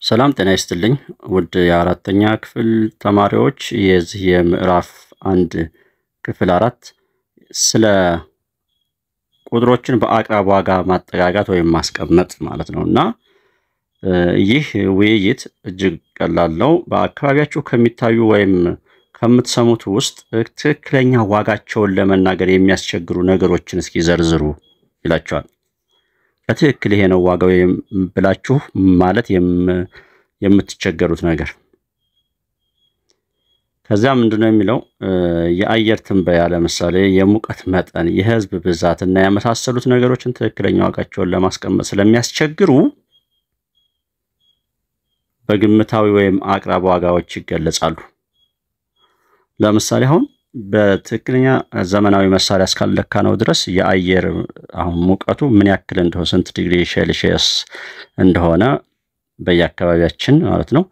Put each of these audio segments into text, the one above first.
ሰላም ጤና ይስጥልኝ ውድ የአራተኛ ክፍል ተማሪዎች የዚህ የምዕራፍ 1 ክፍል 4 ስለ ቁጥሮችን በአቅራብ ዋጋ ማጠጋጋት ወይም ማስቀመጥ ማለት ነውና ይህ ውይይት እጅግ ቀላል ነው። በአካባቢያችሁ ከሚታዩ ወይም ከምትሰሙት ውስጥ ትክክለኛ ዋጋቸውን ለመናገር የሚያስቸግሩ ነገሮችን እስኪ ዘርዝሩ ይላችኋል። በትክክል ይሄ ነው ዋጋው ብላችሁ ማለት የምትቸገሩት ነገር ከዛ ምንድነው የሚለው የአየር ትንበያ ለምሳሌ የሙቀት መጠን የህዝብ ብዛት እና የመሳሰሉት ነገሮችን ትክክለኛ ዋጋቸውን ለማስቀመጥ ስለሚያስቸግሩ በግምታዊ ወይም አቅራብ ዋጋዎች ይገለጻሉ። ለምሳሌ አሁን በትክክለኛ ዘመናዊ መሳሪያ እስካለካ ነው ድረስ የአየር አሁን ሙቀቱ ምን ያክል እንደሆነ ስንት ዲግሪ ሴልሺየስ እንደሆነ በየአካባቢያችን ማለት ነው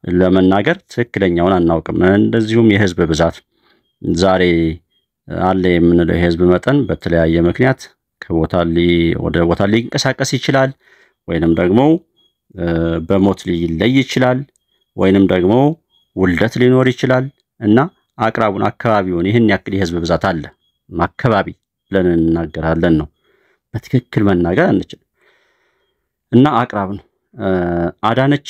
ለመናገር ትክክለኛውን አናውቅም። እንደዚሁም የህዝብ ብዛት ዛሬ አለ የምንለው የህዝብ መጠን በተለያየ ምክንያት ወደ ቦታ ሊንቀሳቀስ ይችላል ወይንም ደግሞ በሞት ሊለይ ይችላል ወይንም ደግሞ ውልደት ሊኖር ይችላል እና አቅራቡን አካባቢውን ይሄን ያክል የህዝብ ብዛት አለ አካባቢ ብለን እንናገራለን ነው። በትክክል መናገር አንችልም እና አቅራብ ነው። አዳነች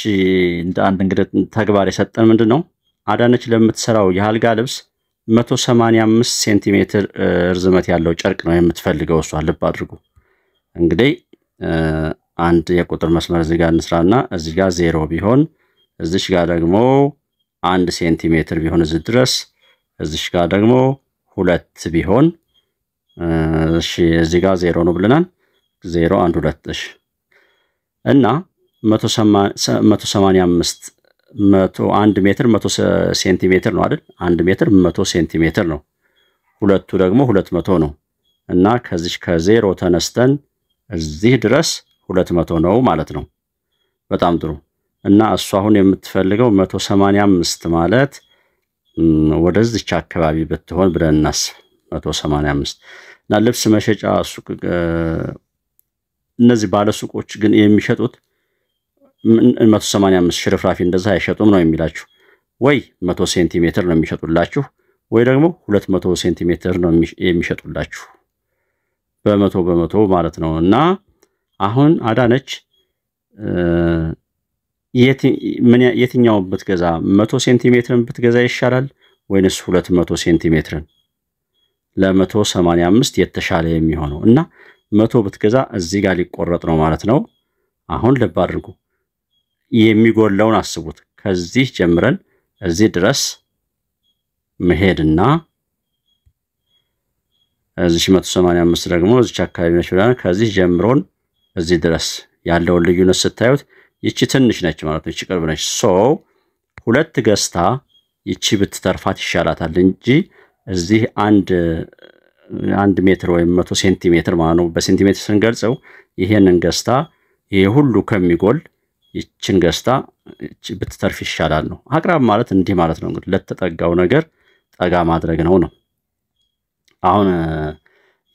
እንደ አንድ እንግዲህ ተግባር የሰጠን ምንድነው አዳነች ለምትሰራው የአልጋ ልብስ 185 ሴንቲሜትር ርዝመት ያለው ጨርቅ ነው የምትፈልገው እሷ። ልብ አድርጉ እንግዲህ አንድ የቁጥር መስመር እዚህ ጋር እንስራና እዚህ ጋር 0 ቢሆን እዚህ ጋር ደግሞ 1 ሴንቲሜትር ቢሆን እዚህ ድረስ እዚህ ጋር ደግሞ 2 ቢሆን እሺ እዚህ ጋር 0 ነው ብለናል 0 1 2 እሺ እና 185 1 ሜትር 100 ሴንቲሜትር ነው አይደል? 1 ሜትር 100 ሴንቲሜትር ነው። ሁለቱ ደግሞ 200 ነው እና ከዚህ ከ0 ተነስተን እዚህ ድረስ 200 ነው ማለት ነው። በጣም ጥሩ እና እሷ አሁን የምትፈልገው 185 ማለት ወደዚህ አካባቢ ብትሆን ብለን እናስብ 185 እና ልብስ መሸጫ ሱቅ እነዚህ ባለ ሱቆች ግን የሚሸጡት 185 ሽርፍራፊ እንደዛ አይሸጡም ነው የሚላችሁ። ወይ 100 ሴንቲሜትር ነው የሚሸጡላችሁ ወይ ደግሞ 200 ሴንቲሜትር ነው የሚሸጡላችሁ በመቶ ማለት ነው። እና አሁን አዳነች የትኛው ብትገዛ 100 ሴንቲሜትርን ብትገዛ ይሻላል ወይንስ 200 ሴንቲሜትርን? ለ185 የተሻለ የሚሆነው እና 100 ብትገዛ እዚህ ጋር ሊቆረጥ ነው ማለት ነው። አሁን ልብ አድርጉ የሚጎለውን አስቡት። ከዚህ ጀምረን እዚህ ድረስ መሄድና እዚህ 185 ደግሞ እዚህ አካባቢ ነች ብለን ከዚህ ጀምሮን እዚህ ድረስ ያለው ልዩነት ስታዩት ይቺ ትንሽ ነች ማለት ነው። ይቺ ቅርብ ነች። ሁለት ገስታ ይቺ ብትተርፋት ይሻላታል እንጂ እዚህ አንድ ሜትር ወይም 100 ሴንቲሜትር ማለት ነው በሴንቲሜትር ስንገልጸው ይሄንን ገስታ ይሄ ሁሉ ከሚጎል ይችን ገስታ ብትተርፍ ይሻላል ነው። አቅራብ ማለት እንዲህ ማለት ነው እንግዲህ ለተጠጋው ነገር ጠጋ ማድረግ ነው። አሁን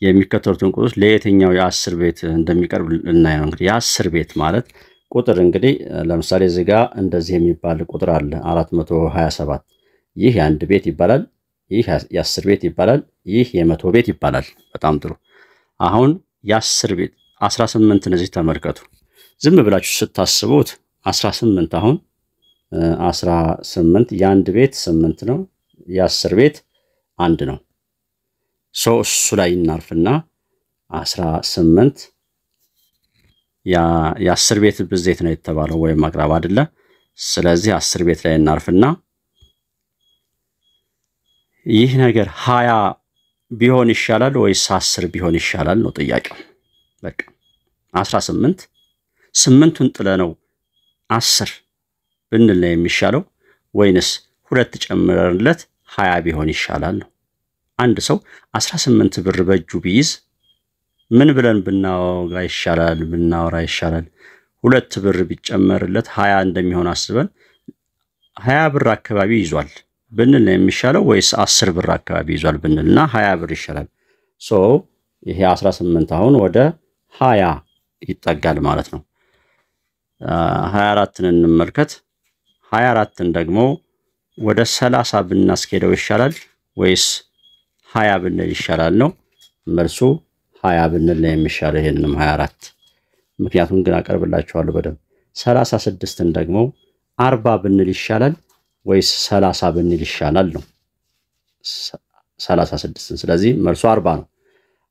የሚከተሉትን ቁጥሮች ለየትኛው የ10 ቤት እንደሚቀርብ እናይ ነው። እንግዲህ የ10 ቤት ማለት ቁጥር እንግዲህ ለምሳሌ እዚህ ጋር እንደዚህ የሚባል ቁጥር አለ 427 ይህ የ1 ቤት ይባላል። ይህ የ10 ቤት ይባላል። ይህ የ100 ቤት ይባላል። በጣም ጥሩ። አሁን የ10 ቤት 18 እነዚህ ተመልከቱ። ዝም ብላችሁ ስታስቡት 18 አሁን 18 የ1 ቤት 8 ነው የ10 ቤት 1 ነው። እሱ ላይ እናርፍና 18 የ10 ቤት ብዜት ነው የተባለው ወይም አቅራብ አይደለ? ስለዚህ 10 ቤት ላይ እናርፍና ይህ ነገር 20 ቢሆን ይሻላል ወይስ 10 ቢሆን ይሻላል ነው ጥያቄው። በቃ 18 8ቱን ጥለነው 10 ብንል ነው የሚሻለው ወይንስ 2 ጨምረንለት 20 ቢሆን ይሻላል ነው። አንድ ሰው 18 ብር በእጁ ቢይዝ ምን ብለን ብናወራ ይሻላል? 2 ብር ቢጨመርለት 20 እንደሚሆን አስበን 20 ብር አካባቢ ይዟል ብንል ነው የሚሻለው ወይስ 10 ብር አካባቢ ይዟል ብንልና 20 ብር ይሻላል? ይሄ 18 አሁን ወደ 20 ይጠጋል ማለት ነው። 24ን እንመልከት 24ን ደግሞ ወደ 30 ብናስኬደው ይሻላል ወይስ 20 ብንል ይሻላል ነው መልሱ 20 ብንል ነው የሚሻለው ይሄንንም 24 ምክንያቱም ግን አቀርብላችኋለሁ በደም 36ን ደግሞ 40 ብንል ይሻላል ወይስ 30 ብንል ይሻላል ነው 36ን ስለዚህ መልሱ 40 ነው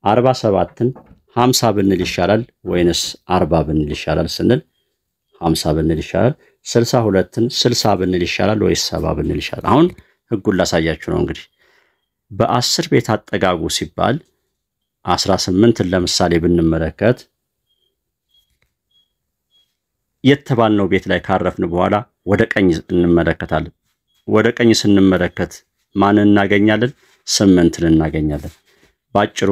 47ን 50 ብንል ይሻላል ወይንስ 40 ብንል ይሻላል ስንል 50 ብንል ይሻላል 62ን 60 ብንል ይሻላል ወይስ 70 ብንል ይሻላል አሁን ህጉን ላሳያችሁ ነው እንግዲህ በ10 ቤት አጠጋጉ ሲባል 18ን ለምሳሌ ብንመለከት የተባልነው ቤት ላይ ካረፍን በኋላ ወደ ቀኝ እንመለከታለን ወደ ቀኝ ስንመለከት ማንን እናገኛለን 8ን እናገኛለን ባጭሩ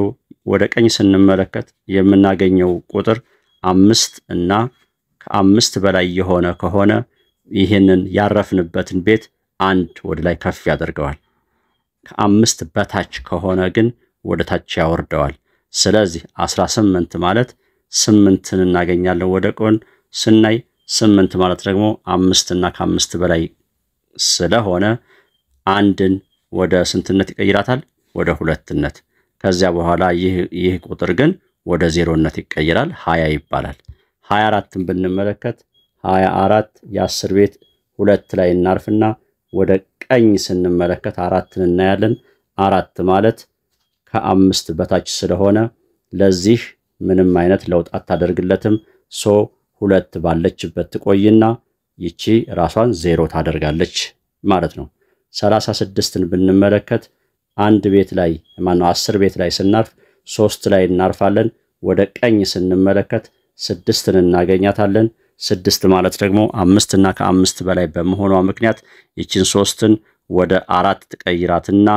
ወደ ቀኝ ስንመለከት የምናገኘው ቁጥር 5 እና ከ5 በላይ የሆነ ከሆነ ይሄንን ያረፍንበትን ቤት አንድ ወደ ላይ ከፍ ያደርገዋል ከ5 በታች ከሆነ ግን ወደ ታች ያወርደዋል ስለዚህ 18 ማለት 8ን እናገኛለን ወደ ቀን ስናይ 8 ማለት ደግሞ 5 እና ከ5 በላይ ስለሆነ አንድን ወደ ስንትነት ይቀይራታል ወደ ሁለትነት ከዚያ በኋላ ይህ ቁጥር ግን ወደ ዜሮነት ይቀየራል 20 ይባላል 24ን ብንመለከት 24 የ10 ቤት 2 ላይ እናርፍና ወደ ቀኝ ስንመለከት 4ን እናያለን 4 ማለት ከ5 በታች ስለሆነ ለዚህ ምንም አይነት ለውጥ አታደርግለትም ሶ 2 ባለችበት ትቆይና ይቺ ራሷን 0 ታደርጋለች ማለት ነው 36ን ብንመለከት አንድ ቤት ላይ ማነው 10 ቤት ላይ ስናርፍ 3 ላይ እናርፋለን ወደ ቀኝ ስንመለከት 6ን እናገኛታለን 6 ማለት ደግሞ 5 እና ከ5 በላይ በመሆኗ ምክንያት ይቺን 3ን ወደ 4 ትቀይራትና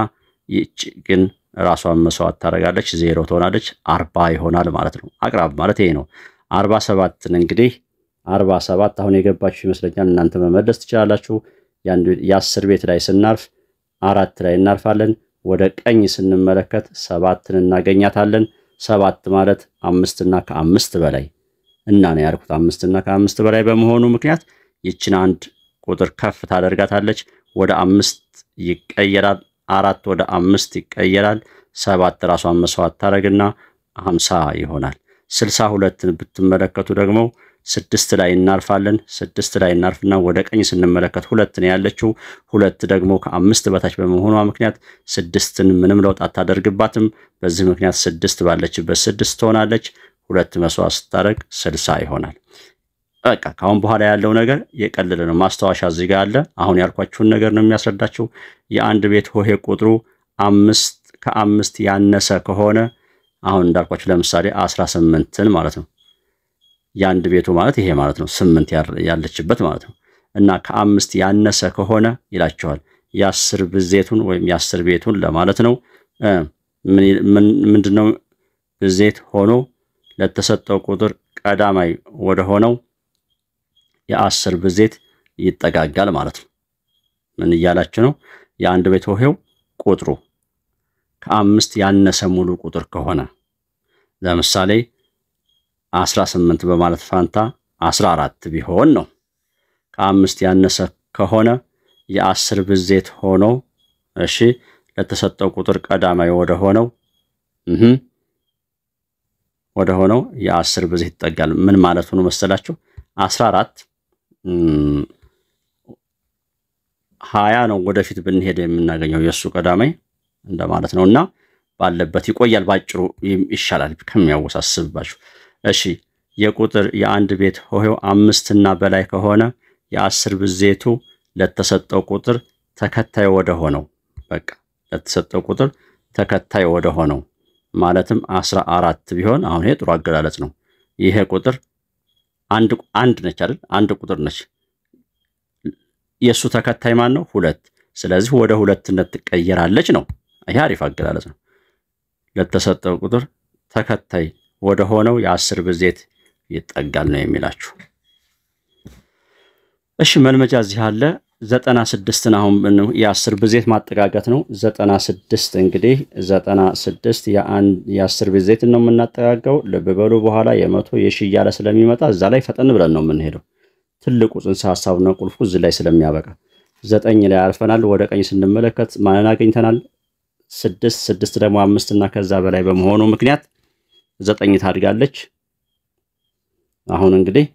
ይቺ ግን ራሷን መስዋዕት ታደርጋለች 0 ትሆናለች 40 ይሆናል ማለት ነው አቅራብ ማለት ይሄ ነው 47ን እንግዲህ 47 አሁን የገባችሁ ይመስለኛል እናንተ መመለስ ትችላላችሁ የ10 ቤት ላይ ስናርፍ 4 ላይ እናርፋለን ወደ ቀኝ ስንመለከት 7ን እናገኛታለን 7 ማለት 5 እና ከ5 በላይ እና ነው ያልኩት 5 እና ከ5 በላይ በመሆኑ ምክንያት ይችን አንድ ቁጥር ከፍ ታደርጋታለች ወደ 5 ይቀየራል 4 ወደ 5 ይቀየራል 7 ራሷን መስዋዕት ታደርግና 50 ይሆናል 62ን ብትመለከቱ ደግሞ 6 ላይ እናርፋለን 6 ላይ እናርፍና ወደ ቀኝ ስንመለከት 2 ነው ያለችው 2 ደግሞ ከ5 በታች በመሆኗ ምክንያት 6ን ምንም ለውጥ አታደርግባትም በዚህ ምክንያት 6 ባለችበት 6 ትሆናለች 2 መስዋዕት ስታደርግ 60 ይሆናል በቃ ካሁን በኋላ ያለው ነገር የቀለለ ነው ማስተዋሻ እዚህ ጋር አለ አሁን ያልኳችሁን ነገር ነው የሚያስረዳችሁ የአንድ ቤት ሆሄ ቁጥሩ 5 ከ5 ያነሰ ከሆነ አሁን እንዳልኳችሁ ለምሳሌ 18ን ማለት ነው የአንድ ቤቱ ማለት ይሄ ማለት ነው 8 ያለችበት ማለት ነው እና ከ5 ያነሰ ከሆነ ይላችኋል የ10 ብዜቱን ወይም የ10 ቤቱን ለማለት ነው ምንድነው ብዜት ሆኖ ለተሰጠው ቁጥር ቀዳማይ ወደ ሆነው የ10 ብዜት ይጠጋጋል ማለት ነው ምን ይያላችሁ ነው የአንድ ቤት ሆሄው ቁጥሩ ከ5 ያነሰ ሙሉ ቁጥር ከሆነ ለምሳሌ 18 በማለት ፋንታ 14 ቢሆን ነው ከ5 ያነሰ ከሆነ የ10 ብዜት ሆኖ እሺ ለተሰጠው ቁጥር ቀዳማይ ወደ ሆነው የ10 ብዜት ይጠጋል ምን ማለት ነው መሰላችሁ 14 20 ነው ወደፊት ብንሄድ የምናገኘው የሱ ቀዳማይ እንደማለት ነውና ባለበት ይቆያል ባጭሩ ይሻላል ከሚያወሳስብባችሁ እሺ የቁጥር የአንድ ቤት ሆሄው 5 እና በላይ ከሆነ የ10 ብዜቱ ለተሰጠው ቁጥር ተከታይ ወደ ሆነው በቃ ለተሰጠው ቁጥር ተከታይ ወደ ሆነው ማለትም 14 ቢሆን አሁን ይሄ ጥሩ አገላለጽ ነው ይሄ ቁጥር አንድ ነች አይደል አንድ ቁጥር ነች የሱ ተከታይ ማን ነው 2 ስለዚህ ወደ ሁለትነት ትቀየራለች ነው ይሄ አሪፍ አገላለጽ ነው ለተሰጠው ቁጥር ተከታይ ወደ ሆነው የ10 ብዜት ይጠጋል ነው የሚላችሁ እሺ መልመጃ እዚህ አለ 96ን አሁን የ10 ብዜት ማጠጋጋት ነው 96 እንግዲህ 96 የ10 ብዜት ነው የምናጠጋጋው ለበበሉ በኋላ የ100 የሺ እያለ ስለሚመጣ እዛ ላይ ፈጠን ብለን ነው የምንሄደው ትልቁ ጽንሰ ሐሳብና ቁልፉ እዚህ ላይ ስለሚያበቃ 9 ላይ አርፈናል። ወደ ቀኝ ስንመለከት ማንን አግኝተናል? 6 ደግሞ 5 እና ከዛ በላይ በመሆኑ ምክንያት 9 ታድጋለች። አሁን እንግዲህ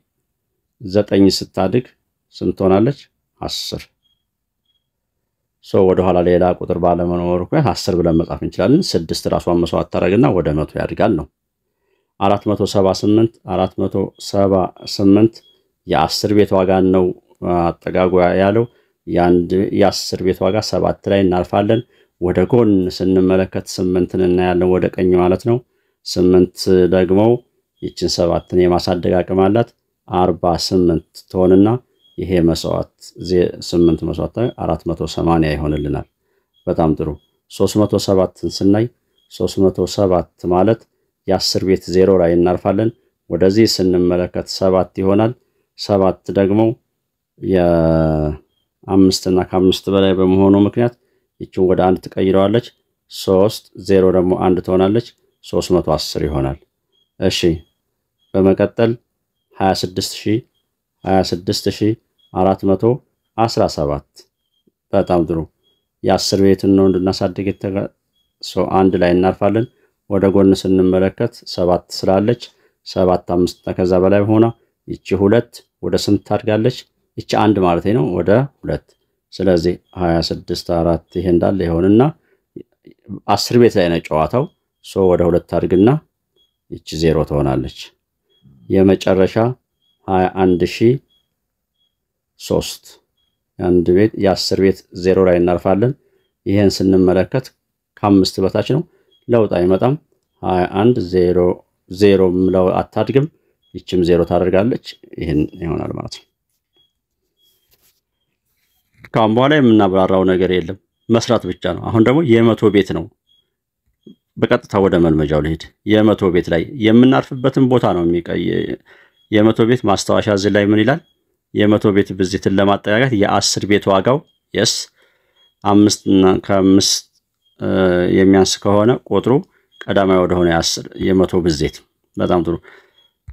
9 ስታድግ ስንት ሆናለች? 10 ወደ ኋላ ሌላ ቁጥር ባለመኖሩ 10 ብለን መጻፍ እንችላለን። 6 ራሷን መስዋዕት ታደርግና ወደ 100 ያድጋል ነው። 478 የ10 ቤት ዋጋ ነው አጠጋጓ ያለው። የ10 ቤት ዋጋ 7 ላይ እናርፋለን። ወደ ጎን ስንመለከት 8ን እናያለን፣ ወደ ቀኝ ማለት ነው። 8 ደግሞ ይችን 7ን የማሳደግ አቅም አላት። 48 ትሆንና ይሄ መስዋዕት 8 መስዋዕት 480 ይሆንልናል። በጣም ጥሩ። 307ን ስናይ 307 ማለት የ10 ቤት 0 ላይ እናርፋለን። ወደዚህ ስንመለከት 7 ይሆናል። 7 ደግሞ የ5 እና ከ5 በላይ በመሆኑ ምክንያት ይችን ወደ 1 ትቀይረዋለች። 3 0 ደግሞ 1 ትሆናለች። 310 ይሆናል። እሺ በመቀጠል 26417 በጣም ጥሩ። የ10 ቤትን ነው እንድናሳድግ አንድ ላይ እናርፋለን። ወደ ጎን ስንመለከት 7 ስላለች 7 5 ከዛ በላይ ሆና ይቺ 2 ወደ ስንት ታድጋለች? ይቺ 1 ማለት ነው ወደ 2። ስለዚህ 26 4 ይሄ እንዳለ ይሆንና 10 ቤት ላይ ነው ጨዋታው። ወደ 2 ታድግና ይቺ 0 ትሆናለች። የመጨረሻ 21003 አንድ ቤት የ10 ቤት 0 ላይ እናርፋለን። ይሄን ስንመለከት ከ5 በታች ነው፣ ለውጥ አይመጣም። 21 0 0 ምለው አታድግም። ይችም 0 ታደርጋለች። ይሄን ይሆናል ማለት ነው። ካም በኋላ የምናብራራው ነገር የለም፣ መስራት ብቻ ነው። አሁን ደግሞ የ100 ቤት ነው። በቀጥታ ወደ መልመጃው ልሄድ። የ100 ቤት ላይ የምናርፍበትን ቦታ ነው የ100 ቤት ማስታወሻ እዚህ ላይ ምን ይላል? የ100 ቤት ብዜትን ለማጠጋጋት የ10 ቤት ዋጋው የስ 5 እና ከ5 የሚያንስ ከሆነ ቁጥሩ ቀዳማዊ ወደ ሆነ የ100 ብዜት። በጣም ጥሩ።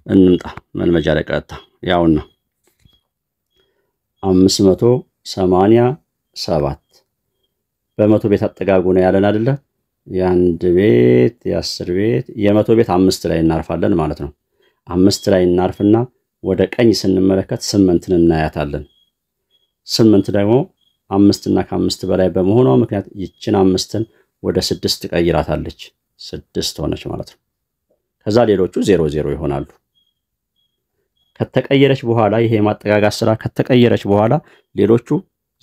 እንምጣ መልመጃ ላይ ቀጥታ ያውና 587 በ100 ቤት አጠጋጉ ነው ያለን አይደለ? የአንድ ቤት የ10 ቤት የ100 ቤት 5 ላይ እናርፋለን ማለት ነው። 5 ላይ እናርፍና ወደ ቀኝ ስንመለከት 8ን እናያታለን። 8 ደግሞ 5 እና ከ5 በላይ በመሆኗ ምክንያት ይችን 5ን ወደ 6 ትቀይራታለች። 6 ሆነች ማለት ነው። ከዛ ሌሎቹ 0 0 ይሆናሉ። ከተቀየረች በኋላ ይሄ ማጠጋጋት ስራ ከተቀየረች በኋላ ሌሎቹ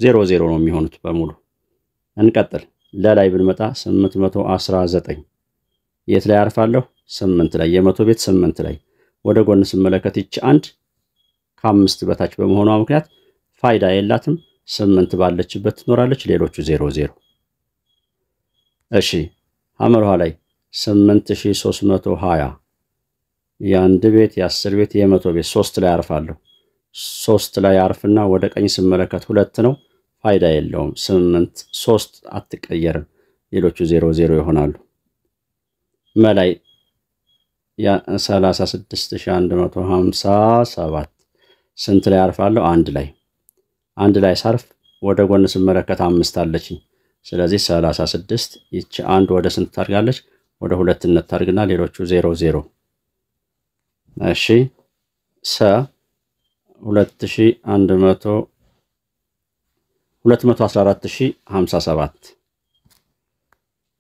0 0 ነው የሚሆኑት በሙሉ። እንቀጥል። ለላይ ብንመጣ 819 የት ላይ አርፋለሁ? 8 ላይ። የ100 ቤት 8 ላይ። ወደ ጎን ስመለከት ይቺ 1 ከ5 በታች በመሆኗ ምክንያት ፋይዳ የላትም። 8 ባለችበት ትኖራለች። ሌሎቹ 0 0። እሺ ሐመርሃ ላይ 8320 የአንድ ቤት የ10 ቤት የ100 ቤት 3 ላይ አርፋለሁ። 3 ላይ አርፍና ወደ ቀኝ ስመለከት 2 ነው፣ ፋይዳ የለውም። 8 3 አትቀየርም። ሌሎቹ 0 0 ይሆናሉ። መላይ 36157 ስንት ላይ አርፋለሁ? 1 ላይ። 1 ላይ ሳርፍ ወደ ጎን ስመለከት 5 አለችኝ። ስለዚህ 36 ይቺ 1 ወደ ስንት ታርጋለች? ወደ 2 ታርግና ሌሎቹ 0 0። እሺ 214057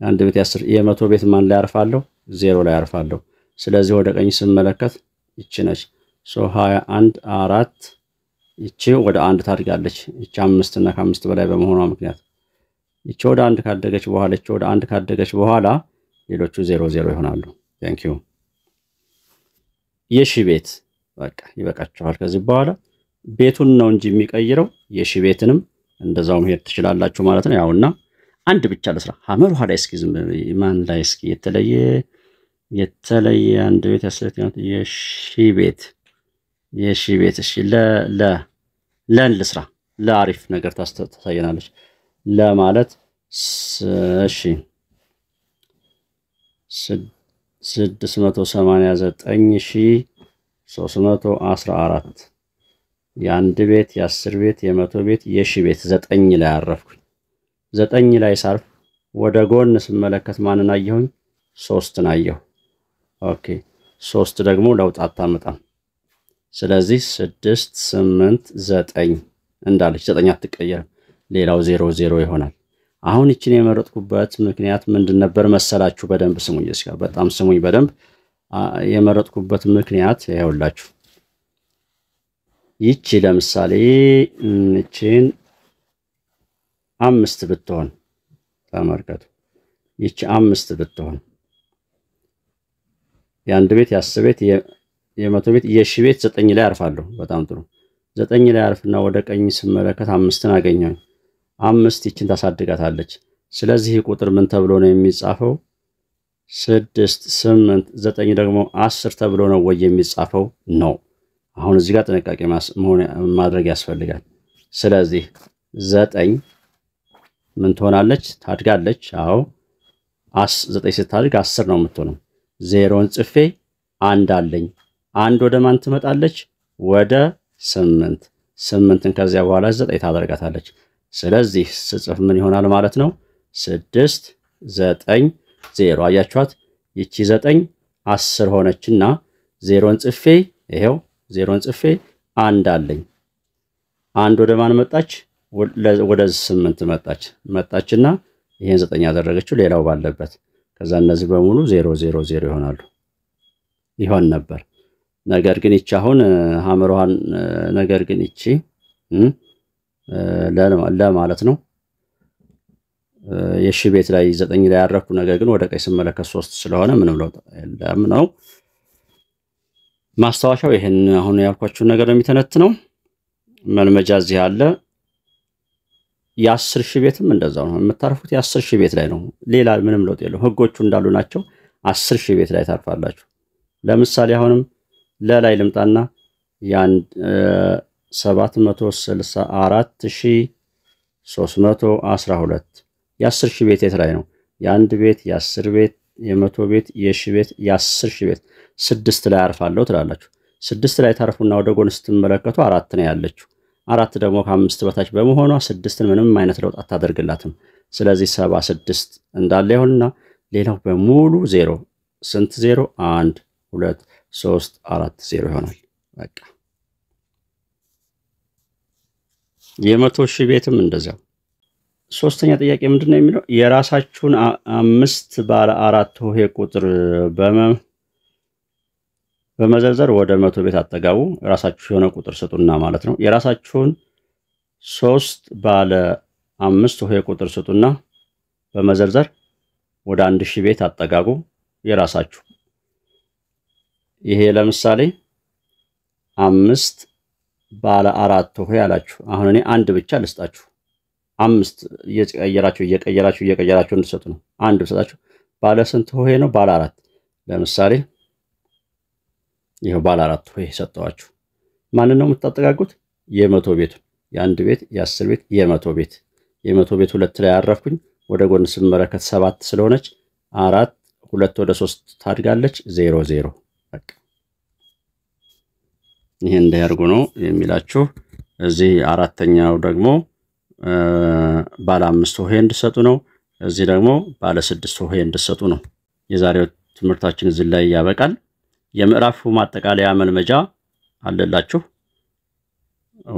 አንድ ቤት የ100 ቤት ማን ላይ አርፋለሁ? 0 ላይ አርፋለሁ። ስለዚህ ወደ ቀኝ ስመለከት ይቺ ነች። 21 4 ይቺ ወደ 1 ታድጋለች። ይቺ 5 እና ከ5 በላይ በመሆኗ ምክንያት ይቺ ወደ 1 ካደገች በኋላ ይቺ ወደ 1 ካደገች በኋላ ሌሎቹ 0 0 ይሆናሉ። ታንክ ዩ። የሺ ቤት በቃ ይበቃችኋል። ከዚህ በኋላ ቤቱን ነው እንጂ የሚቀይረው የሺ ቤትንም እንደዛው መሄድ ትችላላችሁ ማለት ነው። ያውና አንድ ብቻ ለስራ ሐመር ውሃ ላይ እስኪ ዝም ማን ላይ እስኪ የተለየ አንድ ቤት ያስለጥኛት የሺ ቤት እሺ ለን ለስራ ለአሪፍ ነገር ታሳየናለች ለማለት እሺ 689314 የአንድ ቤት የ10 ቤት የ100 ቤት የሺ ቤት 9 ላይ አረፍኩኝ 9 ላይ ሳርፍ ወደ ጎን ስመለከት ማንን አየሁኝ 3ን አየሁ ኦኬ 3 ደግሞ ለውጥ አታመጣም ስለዚህ 6 8 9 እንዳለች 9 አትቀየርም ሌላው 0 0 ይሆናል አሁን እቺን የመረጥኩበት ምክንያት ምንድን ነበር መሰላችሁ በደንብ ስሙኝ እስኪ በጣም ስሙኝ በደንብ የመረጥኩበት ምክንያት ይኸውላችሁ ይቺ ለምሳሌ እቺን 5 ብትሆን ተመልከቱ ይቺ 5 ብትሆን የአንድ ቤት የ10 ቤት የ100 ቤት የሺ ቤት 9 ላይ አርፋለሁ በጣም ጥሩ 9 ላይ አርፍና ወደ ቀኝ ስመለከት 5ን አገኘሁ 5 ይችን ታሳድጋታለች ስለዚህ ቁጥር ምን ተብሎ ነው የሚጻፈው 6 8 9 ደግሞ 10 ተብሎ ነው ወይ የሚጻፈው ነው አሁን እዚህ ጋር ጥንቃቄ ማድረግ ያስፈልጋል ስለዚህ 9 ምን ትሆናለች ታድጋለች አዎ 9 ስታድግ 10 ነው የምትሆነው 0ን ጽፌ 1 አለኝ 1 ወደ ማን ትመጣለች ወደ 8 8ን ከዚያ በኋላ 9 ታደርጋታለች ስለዚህ ስጽፍ ምን ይሆናል ማለት ነው 6 9 0 አያችኋት ይቺ 9 10 ሆነችና 0ን ጽፌ ይሄው 0ን ጽፌ 1 አለኝ 1 ወደ ማን መጣች ወደ 8 መጣችና ይሄን 9 ያደረገችው ሌላው ባለበት ከዛ እነዚህ በሙሉ 0 0 0 ይሆናሉ ይሆን ነበር ነገር ግን ይቺ አሁን ሐመሯን ነገር ግን ይቺ ለማለት ነው የሺ ቤት ላይ 9 ላይ ያረኩ ነገር ግን ወደ ቀኝ ስመለከት 3 ስለሆነ ምንም ለውጥ የለም ነው ማስተዋሻው ይሄን አሁን ያልኳችሁ ነገር የሚተነትነው መልመጃ እዚህ አለ የ10 ሺህ ቤትም እንደዛው ነው የምታርፉት የ10 ሺህ ቤት ላይ ነው ሌላ ምንም ለውጥ የለውም ህጎቹ እንዳሉ ናቸው 10 ሺህ ቤት ላይ ታርፋላችሁ ለምሳሌ አሁንም ለላይ ልምጣና ያን 764312 የ10 ሺህ ቤት የት ላይ ነው የአንድ ቤት የ10 ቤት የ100 ቤት የሺ ቤት የ10 ሺህ ቤት 6 ላይ አርፋለሁ ትላላችሁ 6 ላይ ታርፉና ወደ ጎን ስትመለከቱ 4 ነው ያለችው 4 ደግሞ ከ5 በታች በመሆኗ 6ን ምንም አይነት ለውጥ አታደርግላትም ስለዚህ 76 እንዳለ ይሆንና ሌላው በሙሉ 0 ስንት 0 1 2 3 4 0 ይሆናል በቃ የ100 ሺህ ቤትም እንደዛው ሶስተኛ ጥያቄ ምንድነው የሚለው የራሳችሁን 5 ባለ 4 ሆሄ ቁጥር በመዘርዘር ወደ 100 ቤት አጠጋቡ ራሳችሁ የሆነ ቁጥር ስጡና ማለት ነው የራሳችሁን 3 ባለ 5 ሆሄ ቁጥር ስጡና በመዘርዘር ወደ 1000 ቤት አጠጋቡ የራሳችሁ ይሄ ለምሳሌ 5 ባለ 4 ሆሄ አላችሁ አሁን እኔ አንድ ብቻ ልስጣችሁ 5 እየቀየራችሁ እንድትሰጡ ነው አንድ ብሰጣችሁ ባለ ስንት ሆሄ ነው ባለ 4 ለምሳሌ ይሄው ባለ 4 ሆሄ ሰጣችሁ ማን ነው የምታጠጋጉት የ100 ቤት የአንድ ቤት የ10 ቤት የ100 ቤት የ100 ቤት 2 ላይ አረፍኩኝ ወደ ጎን ስመለከት 7 ስለሆነች 4 2 ወደ 3 ታድጋለች 0 0 በቃ ይሄ እንዳያርጉ ነው የሚላችሁ እዚህ አራተኛው ደግሞ ባለ 5 ሆሄ እንድትሰጡ ነው እዚህ ደግሞ ባለ 6 ሆሄ እንድትሰጡ ነው የዛሬው ትምህርታችን እዚህ ላይ ያበቃል የምዕራፉ ማጠቃለያ መልመጃ አለላችሁ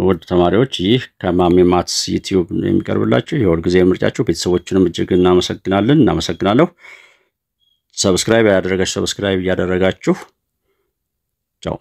ውድ ተማሪዎች ይህ ከማሚ ማትስ ዩቲዩብ የሚቀርብላችሁ የሁል ጊዜ ምርጫችሁ ቤተሰቦችንም እጅግ እናመሰግናለሁ ሰብስክራይብ ያደረጋችሁ ቻው